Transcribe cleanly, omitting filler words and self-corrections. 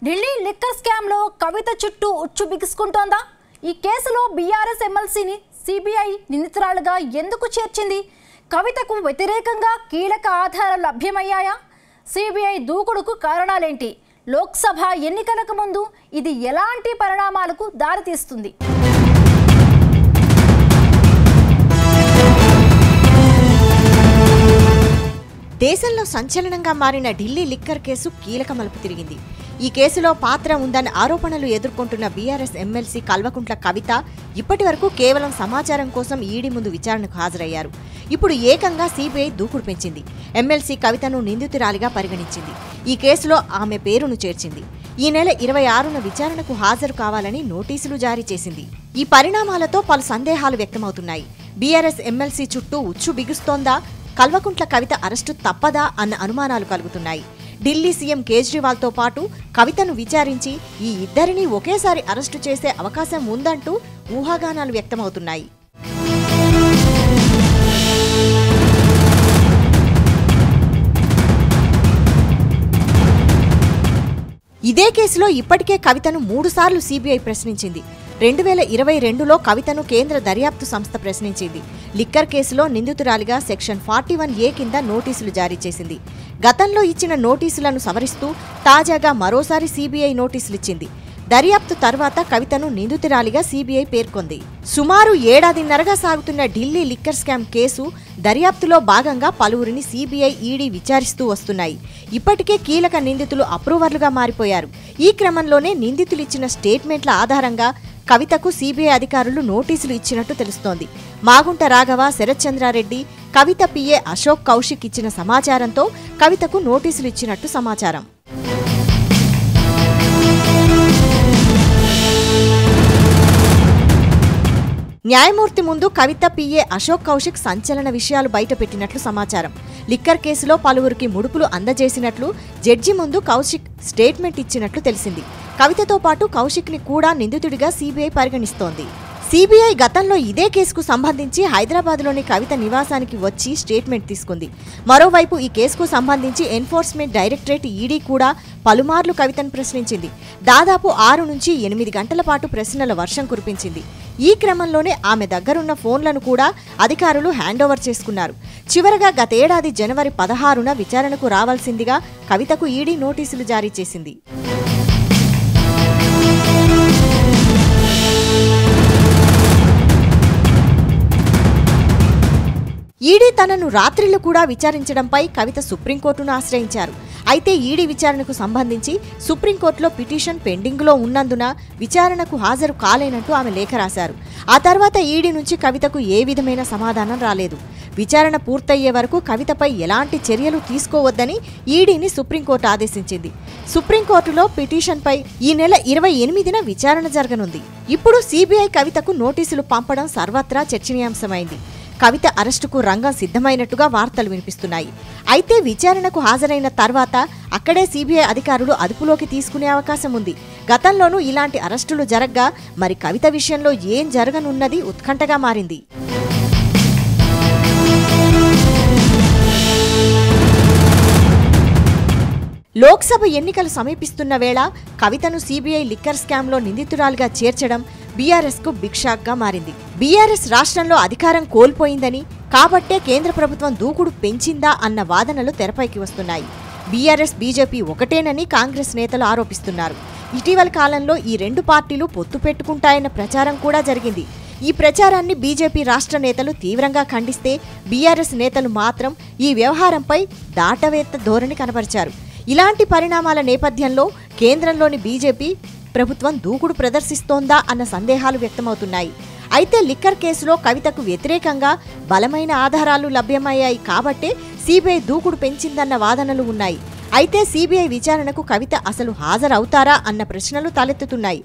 Delhi liquor scam లో కవిత చుట్టూ ఉచ్చు బిగుసుకుంటోందా? ఈ కేసులో బీఆర్ఎస్ ఎమ్మెల్సీని సిబిఐ నిందితురాలుగా ఎందుకు చేర్చింది? కవితకు వ్యతిరేకంగా కీలక ఆధారాలు లభ్యమయ్యాయా? సిబిఐ దూకుడుకు కారణాలేంటి? లోక్సభ ఎన్నికలకు ముందు ఇది ఎలాంటి పరిణామాలకు దారితీస్తుంది? దేశంలో సంచలనంగా మారిన ఢిల్లీ లిక్కర్ కేసు కీలక మలుపు తిరిగింది. ఈ కేసులో పాత్ర ఉందన్న ఆరోపణలు ఎదుర్కొంటున్న బీఆర్ఎస్ ఎమ్మెల్సీ కల్వకుంట్ల కవిత ఇప్పటివరకు కేవలం సమాచారం కోసం ఈడీ ముందు విచారణకు హాజరయ్యారు. ఇప్పుడు ఏకంగా సిబిఐ దూకుడు పెంచింది. ఎమ్మెల్సీ కవితను నిందితురాలిగా పరిగణించింది. ఈ కేసులో ఆమె పేరును చేర్చింది. ఈ నెల 26న విచారణకు హాజరు కావాలని నోటీసులు జారీ చేసింది. ఈ పరిణామాలతో పలు సందేహాలు వ్యక్తమవుతున్నాయి. బీఆర్ఎస్ ఎమ్మెల్సీ చుట్టూ ఉచ్చు బిగుస్తోందా? కల్వకుంట్ల కవిత అరెస్టు తప్పదా అన్న అనుమానాలు కలుగుతున్నాయి. ఢిల్లీ సీఎం కేజ్రీవాల్తో పాటు కవితను విచారించి ఈ ఇద్దరినీ ఒకేసారి అరెస్టు చేసే అవకాశం ఉందంటూ ఊహాగానాలు వ్యక్తమవుతున్నాయి. ఇదే కేసులో ఇప్పటికే కవితను 3 సార్లు సిబిఐ ప్రశ్నించింది. 2022లో కవితను కేంద్ర దర్యాప్తు సంస్థ ప్రశ్నించింది. లిక్కర్ కేసులో నిందితురాలిగా సెక్షన్ 41A కింద నోటీసులు జారీ చేసింది. గతంలో ఇచ్చిన నోటీసులను సవరిస్తూ తాజాగా మరోసారి సిబిఐ నోటీసులిచ్చింది. దర్యాప్తు తర్వాత కవితను నిందితురాలిగా సిబిఐ పేర్కొంది. సుమారు ఏడాదిన్నరగా సాగుతున్న ఢిల్లీ లిక్కర్ స్కామ్ కేసు దర్యాప్తులో భాగంగా పలువురిని సిబిఐ, ఈడీ విచారిస్తూ వస్తున్నాయి. ఇప్పటికే కీలక నిందితులు అప్రూవర్లుగా మారిపోయారు. ఈ క్రమంలోనే నిందితులు ఇచ్చిన స్టేట్మెంట్ల ఆధారంగా కవితకు సిబిఐ అధికారులు నోటీసులు ఇచ్చినట్టు తెలుస్తోంది. మాగుంట రాఘవ, శరత్ చంద్రారెడ్డి, కవిత పిఏ అశోక్ కౌశిక్ ఇచ్చిన సమాచారంతో కవితకు నోటీసులు ఇచ్చినట్టు సమాచారం. న్యాయమూర్తి ముందు కవిత పిఏ అశోక్ కౌశిక్ సంచలన విషయాలు బయటపెట్టినట్లు సమాచారం. లిక్కర్ కేసులో పలువురికి ముడుపులు అందజేసినట్లు జడ్జి ముందు కౌశిక్ స్టేట్మెంట్ ఇచ్చినట్లు తెలిసింది. కవితతో పాటు కౌశిక్ని కూడా నిందితుడిగా సిబిఐ పరిగణిస్తోంది. సిబిఐ గతంలో ఇదే కేసుకు సంబంధించి హైదరాబాద్లోని కవిత నివాసానికి వచ్చి స్టేట్మెంట్ తీసుకుంది. మరోవైపు ఈ కేసుకు సంబంధించి ఎన్ఫోర్స్మెంట్ డైరెక్టరేట్ ఈడీ కూడా పలుమార్లు కవితను ప్రశ్నించింది. దాదాపు 6 నుంచి 8 గంటల పాటు ప్రశ్నల వర్షం కురిపించింది. ఈ క్రమంలోనే ఆమె దగ్గరున్న ఫోన్లను కూడా అధికారులు హ్యాండోవర్ చేసుకున్నారు. చివరగా గతేడాది జనవరి 16న విచారణకు రావాల్సిందిగా కవితకు ఈడీ నోటీసులు జారీ చేసింది. ఈడీ తనను రాత్రిళ్లు కూడా విచారించడంపై కవిత సుప్రీంకోర్టును ఆశ్రయించారు. అయితే ఈడీ విచారణకు సంబంధించి సుప్రీంకోర్టులో పిటిషన్ పెండింగ్లో ఉన్నందున విచారణకు హాజరు కాలేనంటూ ఆమె లేఖ రాశారు. ఆ తర్వాత ఈడీ నుంచి కవితకు ఏ విధమైన సమాధానం రాలేదు. విచారణ పూర్తయ్యే వరకు కవితపై ఎలాంటి చర్యలు తీసుకోవద్దని ఈడీని సుప్రీంకోర్టు ఆదేశించింది. సుప్రీంకోర్టులో పిటిషన్పై ఈ నెల 28న విచారణ జరగనుంది. ఇప్పుడు సిబిఐ కవితకు నోటీసులు పంపడం సర్వత్రా చర్చనీయాంశమైంది. కవిత అరెస్టుకు రంగం సిద్ధమైనట్టుగా వార్తలు వినిపిస్తున్నాయి. అయితే విచారణకు హాజరైన తర్వాత అక్కడే సిబిఐ అధికారులు అదుపులోకి తీసుకునే అవకాశం ఉంది. గతంలోనూ ఇలాంటి అరెస్టులు జరగ్గా మరి కవిత విషయంలో ఏం జరగనున్నది ఉత్కంఠగా మారింది. లోక్సభ ఎన్నికలు సమీపిస్తున్న వేళ కవితను సిబిఐ లిక్కర్ స్కామ్లో నిందితురాలుగా చేర్చడం బీఆర్ఎస్కు బిగ్ షాక్గా మారింది. బీఆర్ఎస్ రాష్ట్రంలో అధికారం కోల్పోయిందని, కాబట్టే కేంద్ర ప్రభుత్వం దూకుడు పెంచిందా అన్న వాదనలు తెరపైకి వస్తున్నాయి. బీఆర్ఎస్, బీజేపీ ఒకటేనని కాంగ్రెస్ నేతలు ఆరోపిస్తున్నారు. ఇటీవల కాలంలో ఈ 2 పార్టీలు పొత్తు పెట్టుకుంటాయన్న ప్రచారం కూడా జరిగింది. ఈ ప్రచారాన్ని బీజేపీ రాష్ట్ర నేతలు తీవ్రంగా ఖండిస్తే, బీఆర్ఎస్ నేతలు మాత్రం ఈ వ్యవహారంపై దాటవేత్త ధోరణి కనబరిచారు. ఇలాంటి పరిణామాల నేపథ్యంలో కేంద్రంలోని బీజేపీ ప్రభుత్వం దూకుడు ప్రదర్శిస్తోందా అన్న సందేహాలు వ్యక్తమవుతున్నాయి. అయితే లిక్కర్ కేసులో కవితకు వ్యతిరేకంగా బలమైన ఆధారాలు లభ్యమయ్యాయి కాబట్టే సిబిఐ దూకుడు పెంచిందన్న వాదనలు ఉన్నాయి. అయితే సిబిఐ విచారణకు కవిత అసలు హాజరవుతారా అన్న ప్రశ్నలు తలెత్తుతున్నాయి.